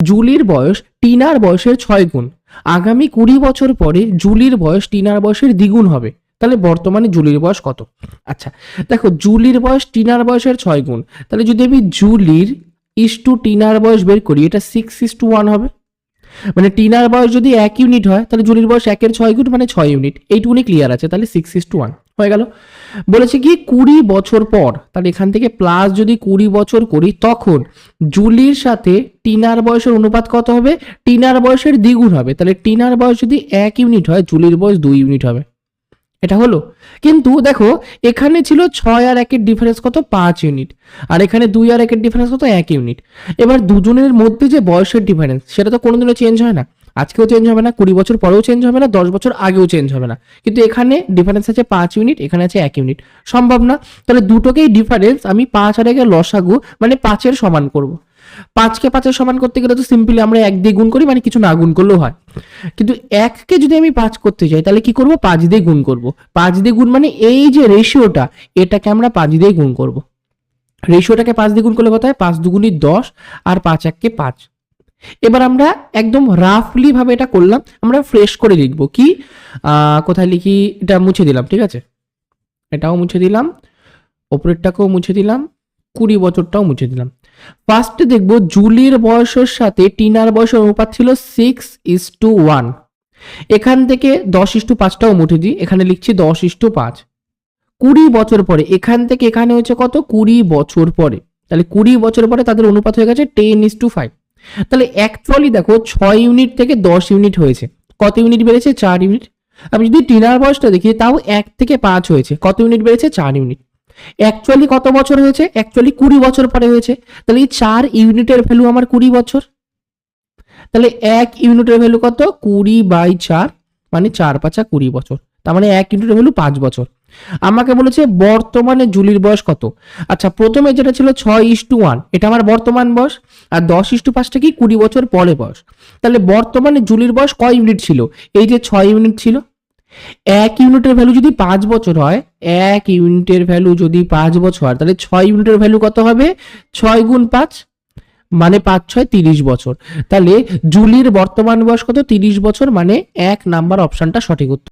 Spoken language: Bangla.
জুলির বয়স টিনার বয়সের 6 গুণ। আগামী 20 বছর পরে জুলির বয়স টিনার বয়সের দ্বিগুণ হবে। তাহলে বর্তমানে জুলির বয়স কত? আচ্ছা দেখো, জুলির বয়স টিনার বয়সের 6 গুণ। তাহলে যদি আমি জুলির ইস্টু টিনার বয়স বের করি, এটা 6:1 হবে। মানে টিনার বয়স যদি 1 ইউনিট হয়, তাহলে জুলির বয়স 1-এর 6 গুণ মানে 6 ইউনিট। এইটুকুনি ক্লিয়ার আছে। তাহলে 6:1 হয়ে গেল। বলেছে কি 20 বছর পর, তাহলে এখান থেকে প্লাস যদি 20 বছর করি, তখন জুলির সাথে টিনার বয়সের অনুপাত কত হবে? টিনার বয়সের দ্বিগুণ হবে। তাহলে টিনার বয়স যদি 1 ইউনিট হয়, জুলির বয়স 2 ইউনিট হবে। এটা হলো। কিন্তু দেখো, এখানে ছিল 6 আর 1-এর ডিফারেন্স কত? 5 ইউনিট। আর এখানে 2 আর 1-এর ডিফারেন্স কত? 1 ইউনিট। এবার দুজনের মধ্যে যে বয়সের ডিফারেন্স, সেটা তো কোনোদিনও চেঞ্জ হয় না। আজকেও চেঞ্জ হবে না, 20 বছর পরেও চেঞ্জ হবে না, 10 বছর আগেও চেঞ্জ হবে না। কিন্তু এখানে ডিফারেন্স আছে 5 ইউনিট, এখানে আছে 1 ইউনিট। সম্ভব না। তাহলে দুটোকেই ডিফারেন্স আমি 5 আর 1-এর লসাগু মানে 5-এর সমান করব। 5কে 5-এর সমান করতে গেলে তো সিম্পলি আমরা 1 দিয়ে গুণ করি, মানে কিছু না গুণ করলেও হয়। কিন্তু 1কে যদি আমি 5 করতে চাই, তাহলে কি করব? 5 দিয়ে গুণ করব। 5 দিয়ে গুণ মানে এই যে রেশিওটা, এটাকে আমরা 5 দিয়ে গুণ করব। রেশিওটাকে 5 দিয়ে গুণ করলে কত হয়? 5 দুগুণী 10 আর 5 1-কে 5। এবার আমরা একদম রাফলি ভাবে এটা করলাম, আমরা ফ্রেশ করে লিখবো। কি কোথায় লিখি? এটা মুছে দিলাম, ঠিক আছে? এটাও মুছে দিলাম, ওপরেরটাকেও মুছে দিলাম, 20 বছরটাও মুছে দিলাম। ফার্স্টে দেখবো জুলির বয়সের সাথে টিনার বয়সের অনুপাত ছিল 6:1। এখান থেকে 10:5টাও মুছে দিই, এখানে লিখছি 10:5। 20 বছর পরে এখান থেকে এখানে হয়েছে কত? 20 বছর পরে। তাহলে 20 বছর পরে তাদের অনুপাত হয়ে গেছে 10:5। তাহলে অ্যাকচুয়ালি দেখো 6 ইউনিট থেকে 10 ইউনিট হয়েছে। কত ইউনিট বেড়েছে? 4 ইউনিট। আমি যদি টিনার বয়সটা দেখি, তাও 1 থেকে 5 হয়েছে। কত ইউনিট বেড়েছে? 4 ইউনিট। অ্যাকচুয়ালি কত বছর হয়েছে? অ্যাকচুয়ালি 20 বছর পরে হয়েছে। তাহলে এই 4 ইউনিটের ভ্যালু আমার 20 বছর। তাহলে 1 ইউনিটের ভ্যালু কত? 20/4 মানে 4×5 20 বছর। তার মানে 1 ইউনিটের ভ্যালু 5 বছর। আমাকে বলেছে বর্তমানে জুলির বয়স কত। আচ্ছা, প্রথমে যেটা ছিল 6:1, এটা আমার বর্তমান বয়স। আর 10:5টা কি? 20 বছর পরে বয়স। তাহলে বর্তমানে জুলির বয়স কয় ইউনিট ছিল? এই যে 6 ইউনিট ছিল। 1 ইউনিটের ভ্যালু যদি 5 বছর হয়, 1 ইউনিটের ভ্যালু যদি 5 বছর হয়, তাহলে 6 ইউনিটের ভ্যালু কত হবে? 6 গুণ 5 মানে 5×6 30 বছর। তাহলে জুলির বর্তমান বয়স কত? 30 বছর, মানে 1 নাম্বার অপশনটা সঠিক উত্তর।